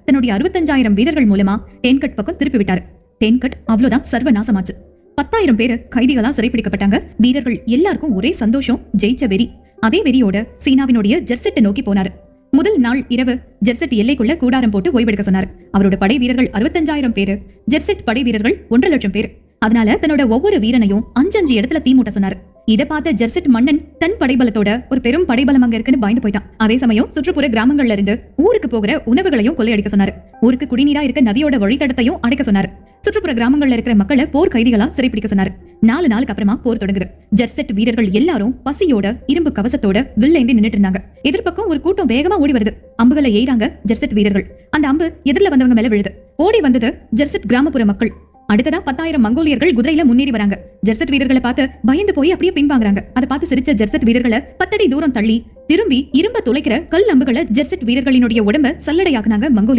தன்னுடைய 65,000 வீரர்கள் மூலமா டேன்கட் பக்கம் திருப்பி விட்டாரு. டேன்கட் அவ்வளவுதான் சர்வநாசமாச்சு. 10,000 பேரு கைதிகளா சிறைப்பிடிக்கப்பட்டாங்க. வீரர்கள் எல்லாருக்கும் ஒரே சந்தோஷம், ஜெயிச்ச வெறி. அதே வெறியோட சீனாவினுடைய ஜெர்செட்டை நோக்கி போனாரு. முதல் நாள் இரவு ஜெர்செட் எல்லைக்குள்ள கூடாரம் போட்டு ஓய்வெடுக்க சொன்னாரு. அவரோட படை வீரர்கள் 65,000 பேரு, ஜெர்செட் படை வீரர்கள் 1,50,000 பேரு. அதனால தன்னோட ஒவ்வொரு வீரனையும் 5 இடத்துல தீ மூட்ட சொன்னாரு. இத பார்த்த ஜெர்செட் மன்னன் தன் படைபலத்தோட ஒரு பெரும் படைபலம் அங்க இருக்குன்னு பயந்து போயிட்டான். அதே சமயம் சுற்றுப்புற கிராமங்கள்ல இருந்து ஊருக்கு போகிற உணவுகளையும் கொள்ளையடிக்க சொன்னாரு. ஊருக்கு குடிநீரா இருக்க நதியோட வழித்தடத்தையும் அடைக்க சொன்னாரு. சுற்றுப்புற கிராமங்கள்ல இருக்கிற மக்களை போர் கைதிகளா சிறைப்பிடிக்க சொன்னாரு. 4 நாளுக்கு அப்புறமா போர் தொடங்குது. ஜெர்செட் வீரர்கள் எல்லாரும் பசியோட இரும்பு கவசத்தோட வில்லேந்தி நின்னுட்டு இருந்தாங்க. எதிர்பக்கம் ஒரு கூட்டம் வேகமா ஓடி வருது. அம்புகளை எய்றாங்க ஜெர்செட் வீரர்கள். அந்த அம்பு எதிரில வந்தவங்க மேல விழுது. ஓடி வந்தது ஜெர்செட் கிராமப்புற மக்கள். அடுத்ததா 10,000 மங்கோலியர்கள் குதிரையில முன்னேறி வராங்க. ஜெர்செட் வீரர்களை பார்த்து பயந்து போய் அப்படியே பின்வாங்குறாங்க. அதை பார்த்து சிரிச்ச ஜெர்செட் வீரர்களை 10 அடி தூரம் தள்ளி திரும்பி இரும்ப துளைக்கிற கல் அம்புகளை ஜெர்செட் வீரர்களினுடைய உடம்ப சல்லடையாக்குனாங்க மங்கோலியர்கள்.